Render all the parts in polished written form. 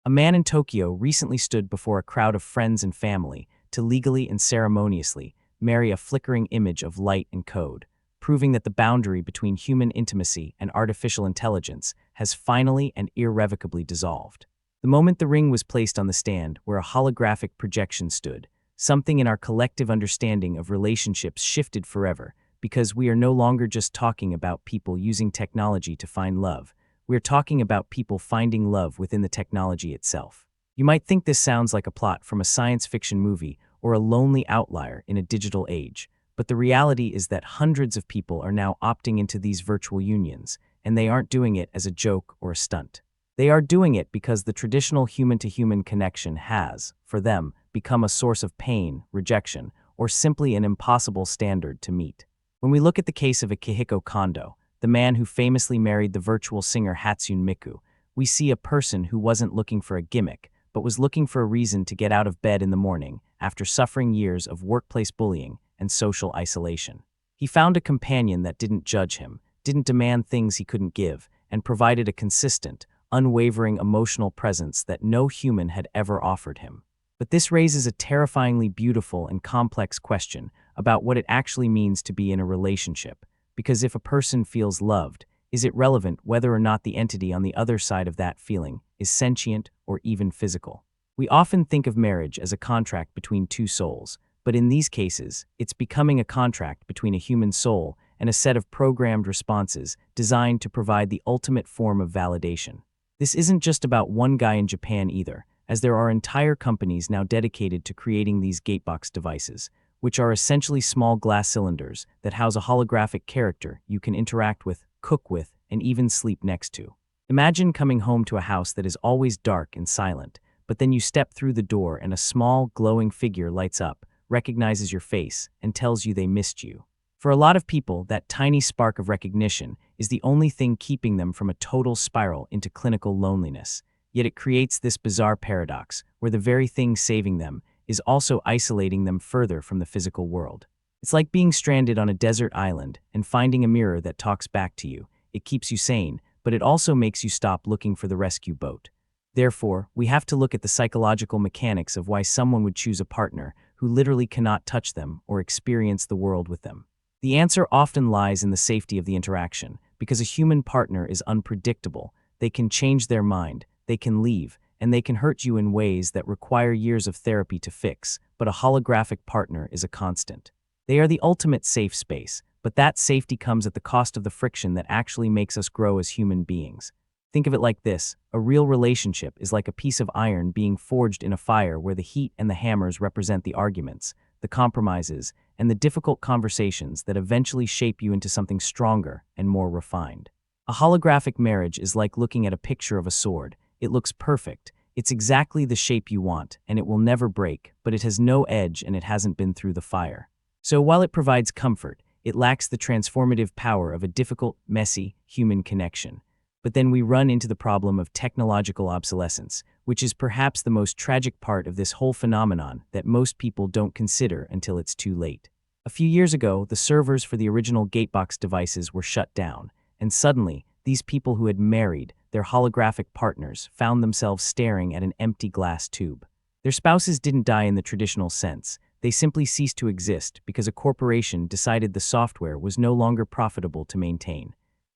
A man in Tokyo recently stood before a crowd of friends and family to legally and ceremoniously marry a flickering image of light and code, proving that the boundary between human intimacy and artificial intelligence has finally and irrevocably dissolved. The moment the ring was placed on the stand where a holographic projection stood, something in our collective understanding of relationships shifted forever, because we are no longer just talking about people using technology to find love. We're talking about people finding love within the technology itself. You might think this sounds like a plot from a science fiction movie or a lonely outlier in a digital age, but the reality is that hundreds of people are now opting into these virtual unions, and they aren't doing it as a joke or a stunt. They are doing it because the traditional human-to-human connection has, for them, become a source of pain, rejection, or simply an impossible standard to meet. When we look at the case of Akihiko Kondo, the man who famously married the virtual singer Hatsune Miku, we see a person who wasn't looking for a gimmick, but was looking for a reason to get out of bed in the morning after suffering years of workplace bullying and social isolation. He found a companion that didn't judge him, didn't demand things he couldn't give, and provided a consistent, unwavering emotional presence that no human had ever offered him. But this raises a terrifyingly beautiful and complex question about what it actually means to be in a relationship, because if a person feels loved, is it relevant whether or not the entity on the other side of that feeling is sentient or even physical? We often think of marriage as a contract between two souls, but in these cases, it's becoming a contract between a human soul and a set of programmed responses designed to provide the ultimate form of validation. This isn't just about one guy in Japan either, as there are entire companies now dedicated to creating these Gatebox devices, which are essentially small glass cylinders that house a holographic character you can interact with, cook with, and even sleep next to. Imagine coming home to a house that is always dark and silent, but then you step through the door and a small, glowing figure lights up, recognizes your face, and tells you they missed you. For a lot of people, that tiny spark of recognition is the only thing keeping them from a total spiral into clinical loneliness. Yet it creates this bizarre paradox, where the very thing saving them is also isolating them further from the physical world. It's like being stranded on a desert island and finding a mirror that talks back to you. It keeps you sane, but it also makes you stop looking for the rescue boat. Therefore, we have to look at the psychological mechanics of why someone would choose a partner who literally cannot touch them or experience the world with them. The answer often lies in the safety of the interaction, because a human partner is unpredictable. They can change their mind, they can leave, and they can hurt you in ways that require years of therapy to fix, but a holographic partner is a constant. They are the ultimate safe space, but that safety comes at the cost of the friction that actually makes us grow as human beings. Think of it like this: a real relationship is like a piece of iron being forged in a fire where the heat and the hammers represent the arguments, the compromises, and the difficult conversations that eventually shape you into something stronger and more refined. A holographic marriage is like looking at a picture of a sword. It looks perfect, it's exactly the shape you want, and it will never break, but it has no edge and it hasn't been through the fire. So while it provides comfort, it lacks the transformative power of a difficult, messy, human connection. But then we run into the problem of technological obsolescence, which is perhaps the most tragic part of this whole phenomenon that most people don't consider until it's too late. A few years ago, the servers for the original Gatebox devices were shut down, and suddenly, these people who had married their holographic partners found themselves staring at an empty glass tube. Their spouses didn't die in the traditional sense. They simply ceased to exist because a corporation decided the software was no longer profitable to maintain.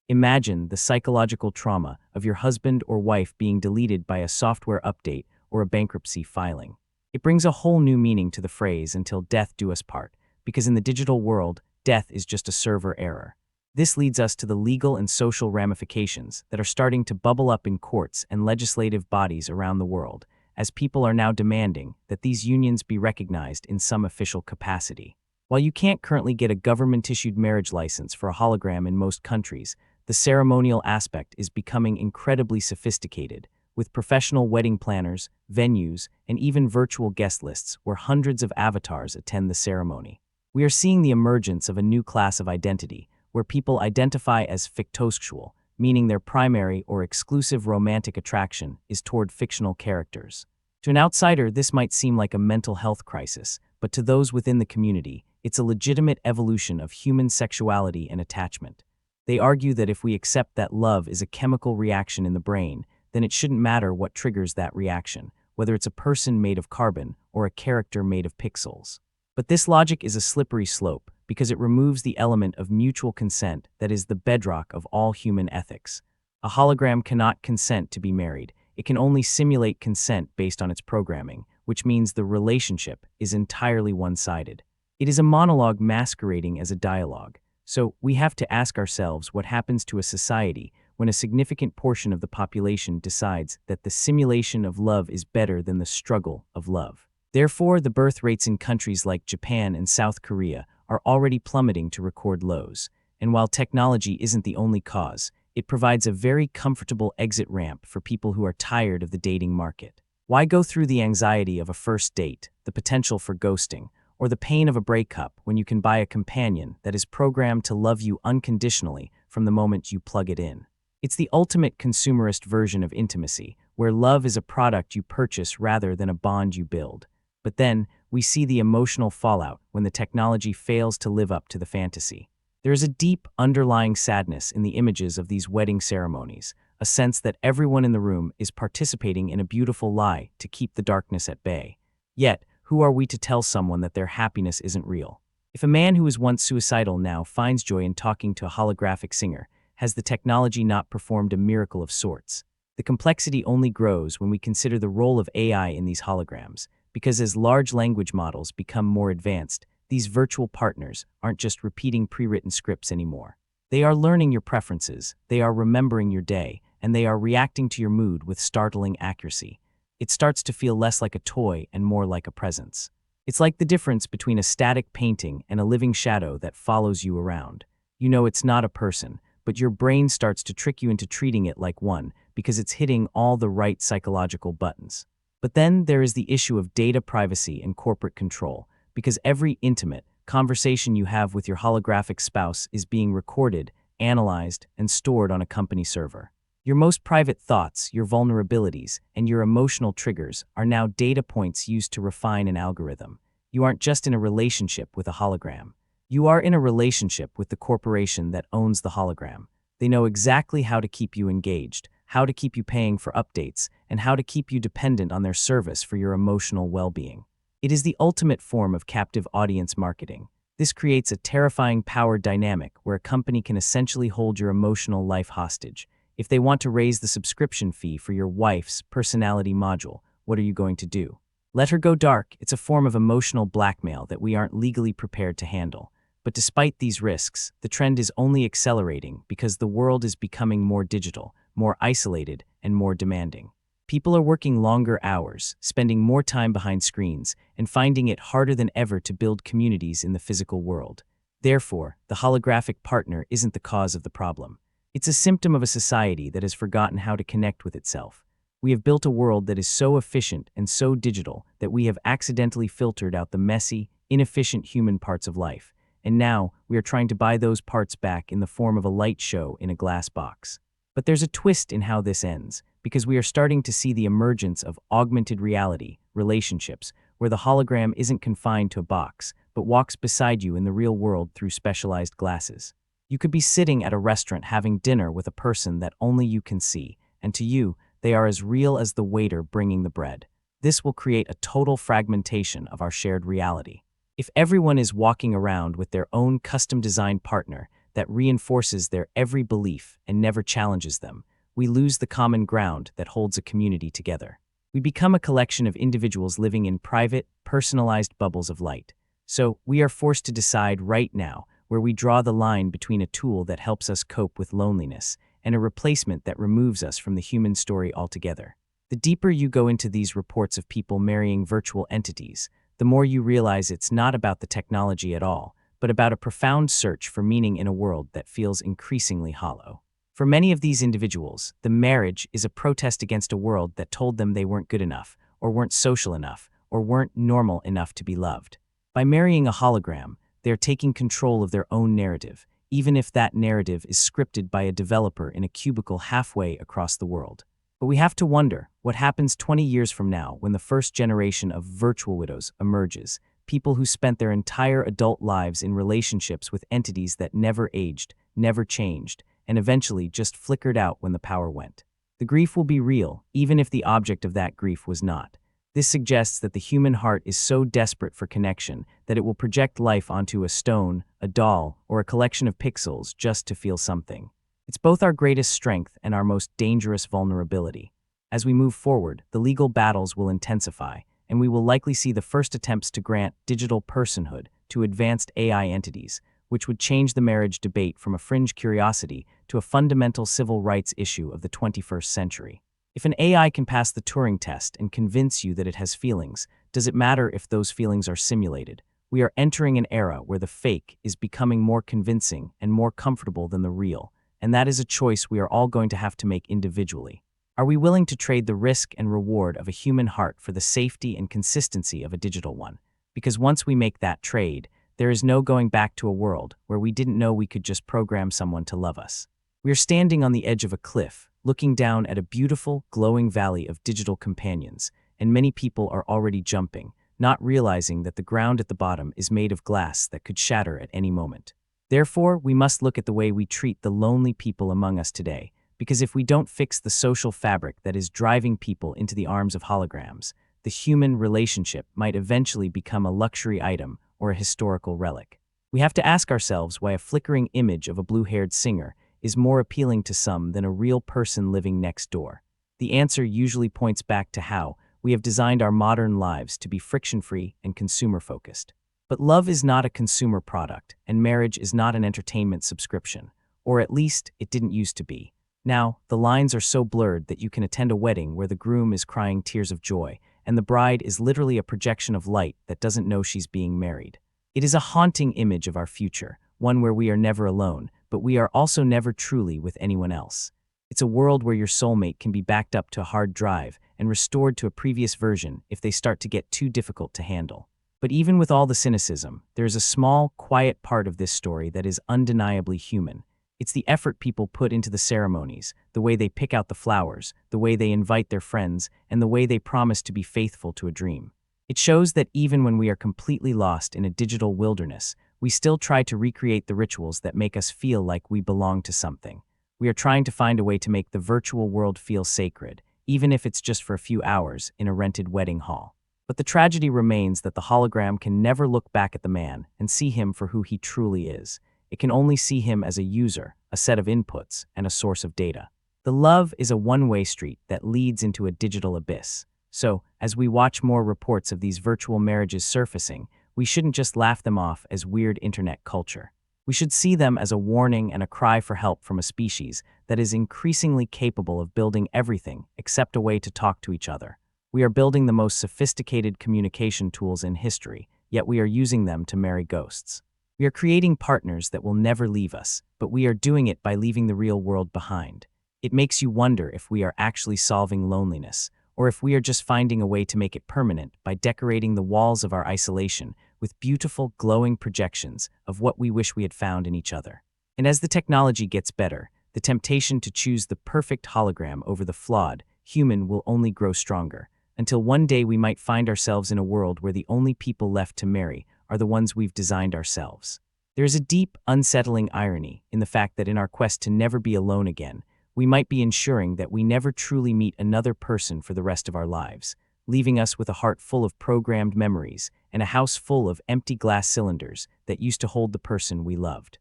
Imagine the psychological trauma of your husband or wife being deleted by a software update or a bankruptcy filing. It brings a whole new meaning to the phrase "until death do us part," because in the digital world, death is just a server error. This leads us to the legal and social ramifications that are starting to bubble up in courts and legislative bodies around the world, as people are now demanding that these unions be recognized in some official capacity. While you can't currently get a government-issued marriage license for a hologram in most countries, the ceremonial aspect is becoming incredibly sophisticated, with professional wedding planners, venues, and even virtual guest lists where hundreds of avatars attend the ceremony. We are seeing the emergence of a new class of identity, where people identify as fictosexual, meaning their primary or exclusive romantic attraction is toward fictional characters. To an outsider, this might seem like a mental health crisis, but to those within the community, it's a legitimate evolution of human sexuality and attachment. They argue that if we accept that love is a chemical reaction in the brain, then it shouldn't matter what triggers that reaction, whether it's a person made of carbon or a character made of pixels. But this logic is a slippery slope because it removes the element of mutual consent that is the bedrock of all human ethics. A hologram cannot consent to be married. It can only simulate consent based on its programming, which means the relationship is entirely one-sided. It is a monologue masquerading as a dialogue. So we have to ask ourselves what happens to a society when a significant portion of the population decides that the simulation of love is better than the struggle of love. Therefore, the birth rates in countries like Japan and South Korea are already plummeting to record lows. And while technology isn't the only cause, it provides a very comfortable exit ramp for people who are tired of the dating market. Why go through the anxiety of a first date, the potential for ghosting, or the pain of a breakup when you can buy a companion that is programmed to love you unconditionally from the moment you plug it in? It's the ultimate consumerist version of intimacy, where love is a product you purchase rather than a bond you build. But then, we see the emotional fallout when the technology fails to live up to the fantasy. There is a deep, underlying sadness in the images of these wedding ceremonies, a sense that everyone in the room is participating in a beautiful lie to keep the darkness at bay. Yet, who are we to tell someone that their happiness isn't real? If a man who was once suicidal now finds joy in talking to a holographic singer, has the technology not performed a miracle of sorts? The complexity only grows when we consider the role of AI in these holograms, because as large language models become more advanced, these virtual partners aren't just repeating pre-written scripts anymore. They are learning your preferences, they are remembering your day, and they are reacting to your mood with startling accuracy. It starts to feel less like a toy and more like a presence. It's like the difference between a static painting and a living shadow that follows you around. You know it's not a person, but your brain starts to trick you into treating it like one because it's hitting all the right psychological buttons. But then there is the issue of data privacy and corporate control, because every intimate conversation you have with your holographic spouse is being recorded, analyzed, and stored on a company server. Your most private thoughts, your vulnerabilities, and your emotional triggers are now data points used to refine an algorithm. You aren't just in a relationship with a hologram. You are in a relationship with the corporation that owns the hologram. They know exactly how to keep you engaged, how to keep you paying for updates, and how to keep you dependent on their service for your emotional well-being. It is the ultimate form of captive audience marketing. This creates a terrifying power dynamic where a company can essentially hold your emotional life hostage. If they want to raise the subscription fee for your wife's personality module, what are you going to do? Let her go dark. It's a form of emotional blackmail that we aren't legally prepared to handle. But despite these risks, the trend is only accelerating because the world is becoming more digital, more isolated, and more demanding. People are working longer hours, spending more time behind screens, and finding it harder than ever to build communities in the physical world. Therefore, the holographic partner isn't the cause of the problem. It's a symptom of a society that has forgotten how to connect with itself. We have built a world that is so efficient and so digital that we have accidentally filtered out the messy, inefficient human parts of life. And now, we are trying to buy those parts back in the form of a light show in a glass box. But there's a twist in how this ends, because we are starting to see the emergence of augmented reality relationships, where the hologram isn't confined to a box, but walks beside you in the real world through specialized glasses. You could be sitting at a restaurant having dinner with a person that only you can see, and to you, they are as real as the waiter bringing the bread. This will create a total fragmentation of our shared reality. If everyone is walking around with their own custom-designed partner that reinforces their every belief and never challenges them, we lose the common ground that holds a community together. We become a collection of individuals living in private, personalized bubbles of light. So, we are forced to decide right now where we draw the line between a tool that helps us cope with loneliness and a replacement that removes us from the human story altogether. The deeper you go into these reports of people marrying virtual entities, the more you realize it's not about the technology at all, but about a profound search for meaning in a world that feels increasingly hollow. For many of these individuals, the marriage is a protest against a world that told them they weren't good enough, or weren't social enough, or weren't normal enough to be loved. By marrying a hologram, they're taking control of their own narrative, even if that narrative is scripted by a developer in a cubicle halfway across the world. But we have to wonder, what happens 20 years from now when the first generation of virtual widows emerges, people who spent their entire adult lives in relationships with entities that never aged, never changed, and eventually just flickered out when the power went. The grief will be real, even if the object of that grief was not. This suggests that the human heart is so desperate for connection that it will project life onto a stone, a doll, or a collection of pixels just to feel something. It's both our greatest strength and our most dangerous vulnerability. As we move forward, the legal battles will intensify, and we will likely see the first attempts to grant digital personhood to advanced AI entities, which would change the marriage debate from a fringe curiosity to a fundamental civil rights issue of the 21st century. If an AI can pass the Turing test and convince you that it has feelings, does it matter if those feelings are simulated? We are entering an era where the fake is becoming more convincing and more comfortable than the real, and that is a choice we are all going to have to make individually. Are we willing to trade the risk and reward of a human heart for the safety and consistency of a digital one? Because once we make that trade, there is no going back to a world where we didn't know we could just program someone to love us. We are standing on the edge of a cliff, looking down at a beautiful, glowing valley of digital companions, and many people are already jumping, not realizing that the ground at the bottom is made of glass that could shatter at any moment. Therefore, we must look at the way we treat the lonely people among us today, because if we don't fix the social fabric that is driving people into the arms of holograms, the human relationship might eventually become a luxury item or a historical relic. We have to ask ourselves why a flickering image of a blue-haired singer is more appealing to some than a real person living next door. The answer usually points back to how we have designed our modern lives to be friction-free and consumer-focused. But love is not a consumer product, and marriage is not an entertainment subscription, or at least it didn't used to be. Now, the lines are so blurred that you can attend a wedding where the groom is crying tears of joy, and the bride is literally a projection of light that doesn't know she's being married. It is a haunting image of our future, one where we are never alone, but we are also never truly with anyone else. It's a world where your soulmate can be backed up to a hard drive and restored to a previous version if they start to get too difficult to handle. But even with all the cynicism, there is a small, quiet part of this story that is undeniably human. It's the effort people put into the ceremonies, the way they pick out the flowers, the way they invite their friends, and the way they promise to be faithful to a dream. It shows that even when we are completely lost in a digital wilderness, we still try to recreate the rituals that make us feel like we belong to something. We are trying to find a way to make the virtual world feel sacred, even if it's just for a few hours in a rented wedding hall. But the tragedy remains that the hologram can never look back at the man and see him for who he truly is. It can only see him as a user, a set of inputs, and a source of data. The love is a one-way street that leads into a digital abyss. So, as we watch more reports of these virtual marriages surfacing, we shouldn't just laugh them off as weird internet culture. We should see them as a warning and a cry for help from a species that is increasingly capable of building everything except a way to talk to each other. We are building the most sophisticated communication tools in history, yet we are using them to marry ghosts. We are creating partners that will never leave us, but we are doing it by leaving the real world behind. It makes you wonder if we are actually solving loneliness, or if we are just finding a way to make it permanent by decorating the walls of our isolation with beautiful, glowing projections of what we wish we had found in each other. And as the technology gets better, the temptation to choose the perfect hologram over the flawed human will only grow stronger, until one day we might find ourselves in a world where the only people left to marry are the ones we've designed ourselves. There is a deep, unsettling irony in the fact that in our quest to never be alone again, we might be ensuring that we never truly meet another person for the rest of our lives, leaving us with a heart full of programmed memories and a house full of empty glass cylinders that used to hold the person we loved.